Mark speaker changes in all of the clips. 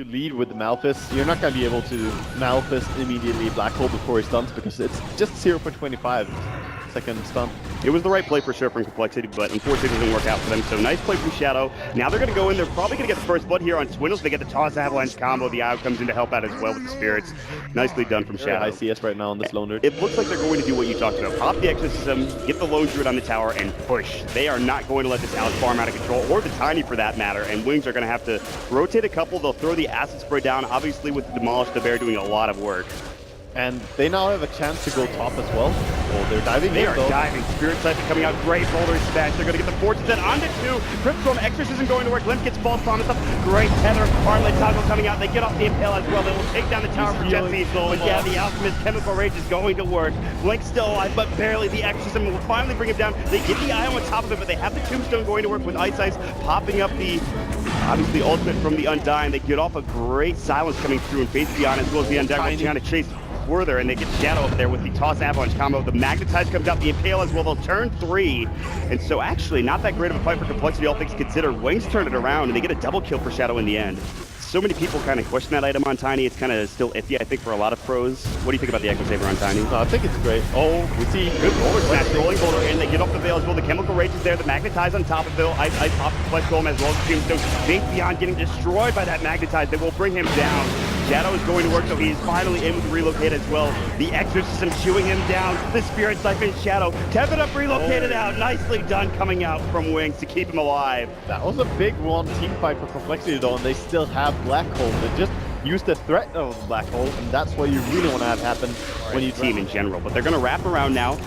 Speaker 1: you lead with the Malphus, you're not going to be able to Malphus immediately Black Hole before he stuns because it's just 0.25 second stun.
Speaker 2: It was the right play for sure from Complexity, but unfortunately it doesn't work out for them. So nice play from Shadow. Now they're going to go in. They're probably going to get the first blood here on Swindles. They get the Toss Avalanche combo. The Io comes in to help out as well with the Spirits. Nicely done from Shadow.
Speaker 1: I see us right now on this Lone Druid.
Speaker 2: It looks like they're going to do what you talked about. Pop the Exorcism, get the Lone Druid on the tower, and push. They are not going to let this Alex farm out of control, or the Tiny for that matter, and Wings are going to have to rotate a couple. They'll throw the Acid Spray down, obviously with Demolish the Bear doing a lot of work.
Speaker 1: And they now have a chance to go top as well. Oh, they're diving.
Speaker 2: They are diving. Spirit Siphon coming out. Great Boulder Smash. They're going to get the Fortune Set onto 2. Crypt Storm Exorcism going to work. Limp gets False Promise up. Great Tether. Armlet Toggle coming out. They get off the Impale as well. They will take down the tower for Jesse. But yeah, the Alchemist Chemical Rage is going to work. Blink still alive, but barely. The Exorcism will finally bring him down. They get the Eye on top of it, but they have the Tombstone going to work with Ice popping up the obviously ultimate from the Undying. They get off a great silence coming through and Faith Beyond as well as the Undying trying to chase further, and they get Shadow up there with the Toss Avalanche combo. The Magnetize comes out, the Impale as well. They'll turn 3. And so actually not that great of a fight for Complexity, all things considered. Wings turn it around, and they get a double kill for Shadow in the end. So many people kind of question that item on Tiny. It's kind of still iffy, I think, for a lot of pros. What do you think about the Echo Saber on Tiny?
Speaker 1: I think it's great. Oh, we see
Speaker 2: good Boulder Smash, rolling Boulder in. They get off the Veil as well. The Chemical Rage is there. The Magnetize on top of Bill. I pop the Flex Golem as well as Tombstone. Faith Beyond getting destroyed by that Magnetize. They will bring him down. Shadow is going to work, so he's finally in with Relocate as well. The Exorcism chewing him down. The Spirit Siphon Shadow. Tethered up, relocated out. Nicely done coming out from Wings to keep him alive.
Speaker 1: That was a big one team fight for Complexity though, and they still have Black Hole. They just use the threat of the Black Hole, and that's what you really want to have happen when you
Speaker 2: team in general. But they're going to wrap around now.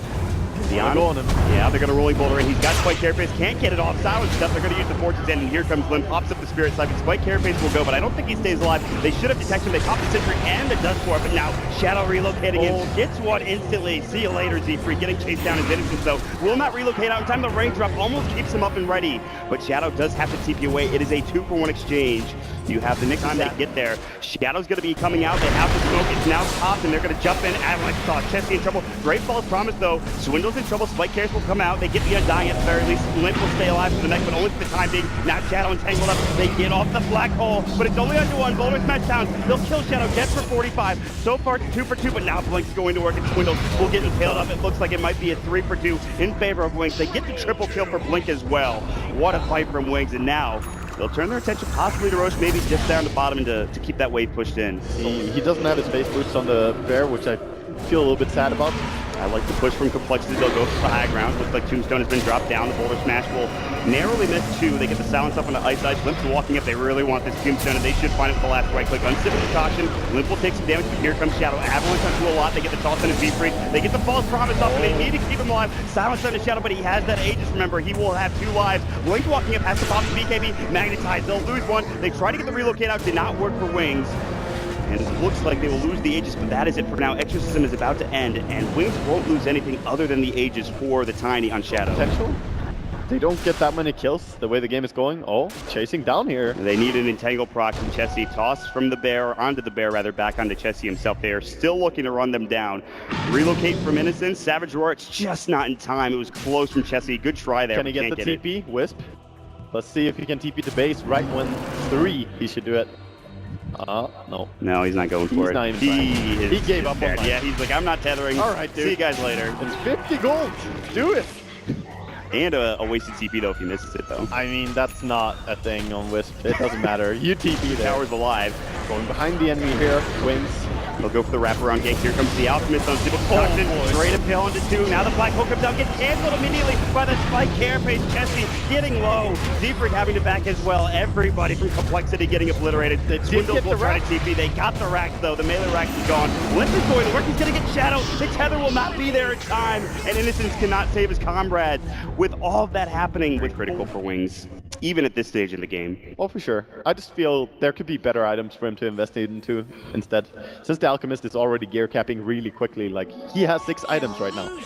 Speaker 1: Beyond.
Speaker 2: Yeah, they're going to rolling Boulder in. He's got Spike Carapace, can't get it off. Silence stuff. They're going to use the Fortune's End, and here comes Limp. Pops up the Spirit Siphon. Spike Carapace will go, but I don't think he stays alive. They should have detected him. They pop the Sentry and the Dust Dwarf, but now Shadow relocating in. Gets one instantly. See you later, Z-Free. Getting chased down is innocent, though. Will not relocate out in time. The range drop almost keeps him up and ready, but Shadow does have to TP away. It is a 2-for-1 exchange. You have the next time they get there. Shadow's going to be coming out. They have the smoke. It's now popped, and they're going to jump in. Avalanche saw Chessie in trouble. Great False Promise, though. Swindle's in trouble. Spike Carapace will come out. They get the Undying at the very least. Limp will stay alive for the next, but only for the time being. Now Shadow entangled up. They get off the Black Hole, but it's only under 1. Boulder Smash down. They'll kill Shadow. Dead for 45. So far, 2 for 2, but now Blink's going to work, and Swindle will get impaled up. It looks like it might be a 3 for 2 in favor of Wings. They get the triple kill for Blink as well. What a fight from Wings, and now they'll turn their attention possibly to Roche, maybe just down the bottom to keep that wave pushed in.
Speaker 1: He doesn't have his base boost on the Bear, which I feel a little bit sad about.
Speaker 2: I like the push from Complexity. They'll go for the high ground. Looks like Tombstone has been dropped down. The Boulder Smash will narrowly miss 2. They get the silence up on the Ice. Limp's walking up. They really want this Tombstone, and they should find it with the last right click. Uncivic caution. Limp will take some damage, but here comes Shadow. Avalanche onto a lot. They get the toss on his V-Free. They get the False Promise up, and they need to keep him alive. Silence on the Shadow, but he has that Aegis, remember. He will have 2 lives. Blink walking up, has to pop the BKB. Magnetize. They'll lose 1. They try to get the relocate out. Did not work for Wings. And it looks like they will lose the Aegis, but that is it for now. Exorcism is about to end, and Wings won't lose anything other than the Aegis for the Tiny on Shadow.
Speaker 1: Potential? They don't get that many kills the way the game is going. Oh, chasing down here.
Speaker 2: They need an entangle proc from Chessie. Toss from the Bear, onto the Bear rather, back onto Chessie himself. They are still looking to run them down. Relocate from Innocence. Savage Roar, it's just not in time. It was close from Chessie. Good try there.
Speaker 1: Can he get the TP? Wisp. Let's see if he can TP the base right when 3. He should do it. No.
Speaker 2: No, he's not going for it.
Speaker 1: He gave up on that.
Speaker 2: Yeah, he's like, I'm not tethering.
Speaker 1: All right, dude.
Speaker 2: See you guys later.
Speaker 1: It's 50 gold. Do it.
Speaker 2: And a wasted TP, though, if he misses it, though.
Speaker 1: I mean, that's not a thing on Wisp. It doesn't matter. You TP there.
Speaker 2: Tower's alive.
Speaker 1: Going behind the enemy here. Wings.
Speaker 2: They'll go for the wraparound gank. Here comes the Alchemist on Stable Toxin. Straight Impale onto 2. Now the Black Hole comes down. Gets canceled immediately by the Spike Carapace. Chessie getting low. Z-Freak having to back as well. Everybody from Complexity getting obliterated. Swindles will try to TP. They got the racks, though. The melee racks is gone. Limp is going to work. He's going to get Shadow. The tether will not be there in time. And Innocence cannot save his comrade. With all of that happening, with critical for Wings, even at this stage in the game.
Speaker 1: Oh, for sure. I just feel there could be better items for him to invest into instead. Since the Alchemist is already gear capping really quickly, like he has 6 items right now.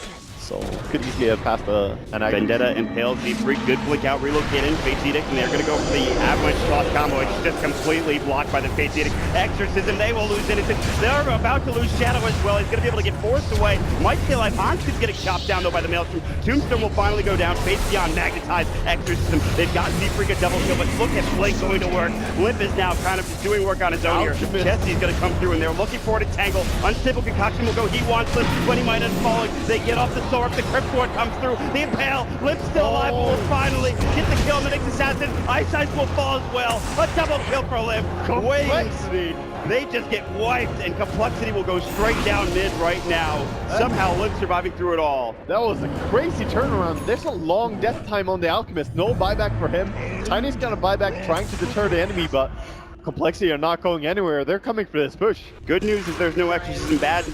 Speaker 1: so could easily have passed an aggro.
Speaker 2: Vendetta impales Z3, good blink out, relocate in, Fate's Edict, and they're going to go for the avalanche toss combo. It's just completely blocked by the Fate's Edict. Exorcism, they will lose innocent. They're about to lose Shadow as well. He's going to be able to get forced away. Might stay alive. Hansko's getting chopped down though by the Maelstrom. Tombstone will finally go down. Fate's Beyond magnetized. Exorcism, they've got Z3 a double kill, but look at Blake going to work. Limp is now kind of just doing work on his own here. Jesse's going to come through, and they're looking for it to tangle. Unstable Concoction will go. He wants Limp, but he might end up falling. They get off the sword. The Crypt Sword comes through. The Impale. Limp's still alive, but will finally get the kill on the next assassin. Ice Ice will fall as well. A double kill for Limp.
Speaker 1: Complexity.
Speaker 2: They just get wiped, and Complexity will go straight down mid right now. Somehow Limp surviving through it all.
Speaker 1: That was a crazy turnaround. There's a long death time on the Alchemist. No buyback for him. Tiny's got a buyback trying to deter the enemy, but Complexity are not going anywhere. They're coming for this push.
Speaker 2: Good news is there's no Exorcism. Bad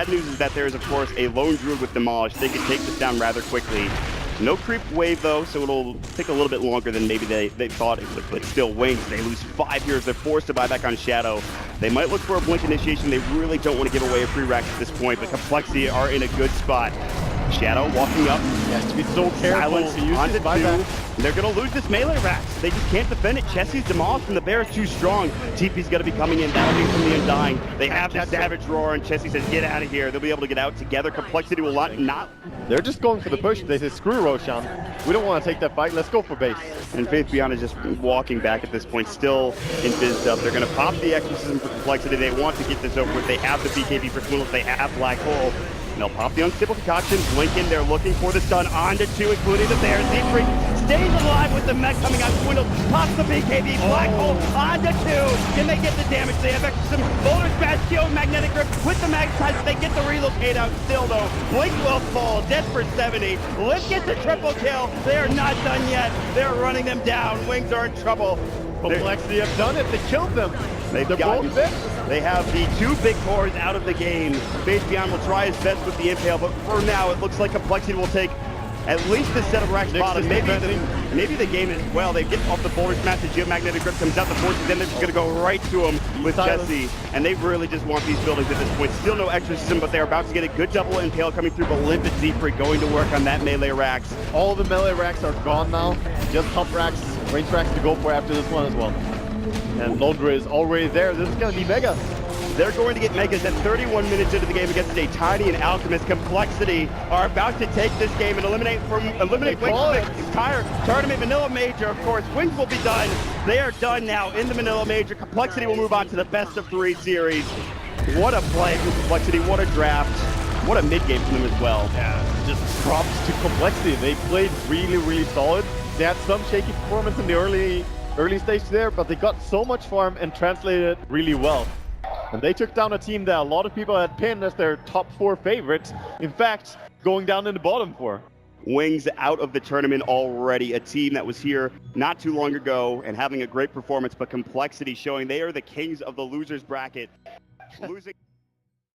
Speaker 2: news is that there is, of course, a lone Druid with Demolish. They can take this down rather quickly. No creep wave though, so it'll take a little bit longer than maybe they thought it would, but still Wings, they lose 5 heroes. They're forced to buy back on Shadow. They might look for a blink initiation. They really don't want to give away a free rack at this point, but Complexity are in a good spot. Shadow walking up.
Speaker 1: He has to be so careful
Speaker 2: Silence
Speaker 1: to use
Speaker 2: onto
Speaker 1: his buyback.
Speaker 2: 2. They're going to lose this melee racks. They just can't defend it. Chessie's demolished from the bear is too strong. TP's going to be coming in. That'll be from the Undying. They have the Savage Roar, and Chessie says, get out of here. They'll be able to get out together. Complexity will not.
Speaker 1: They're just going for the push. They say, screw Roshan. We don't want to take that fight. Let's go for base.
Speaker 2: And Faith Beyond is just walking back at this point, still invised up. They're going to pop the Exorcism for Complexity. They want to get this over with. They have the BKB for Swindles. They have Black Hole. And they'll pop the Unstable Concoction. Blink in. They're looking for the stun onto 2, including the Bear. Z-Freak stays alive with the mech coming out. Swindles pops the BKB. Black Hole onto 2. Can they get the damage? They have Exorcism. Boulder Smash, Kill, Magnetic Grip with the Magnetize. They get the relocate out still, though. Blink will fall. Dead for 70. Lift gets the triple kill. They are not done yet. They're running them down. Wings are in trouble.
Speaker 1: Complexity have done it. They killed them.
Speaker 2: They're
Speaker 1: both fit.
Speaker 2: They have the 2 big cores out of the game. Faith Beyond will try his best with the Impale, but for now, it looks like Complexity will take at least a set of racks bottom. Maybe the game as well. They get off the Boulder Smash, the Geomagnetic Grip comes out, the Forces, then they're just going to go right to him with Jesse. And they really just want these buildings at this point. Still no Exorcism, but they're about to get a good double Impale coming through, but Limp and Z-Freak going to work on that melee racks.
Speaker 1: All the melee racks are gone now. Just top racks, range racks to go for after this one as well. And Londra is already there. This is going to be Mega.
Speaker 2: They're going to get Megas at 31 minutes into the game against a Tiny and Alchemist. Complexity are about to take this game and eliminate Wings from the entire tournament. Manila Major, of course. Wings will be done. They are done now in the Manila Major. Complexity will move on to the best of 3 series. What a play from Complexity. What a draft. What a mid-game from them as well.
Speaker 1: Yeah, just props to Complexity. They played really solid. They had some shaky performance in the early stage there, but they got so much farm and translated it really well. And they took down a team that a lot of people had pinned as their top 4 favorites. In fact, going down in the bottom 4.
Speaker 2: Wings out of the tournament already, a team that was here not too long ago and having a great performance, but Complexity showing they are the kings of the losers bracket. Losing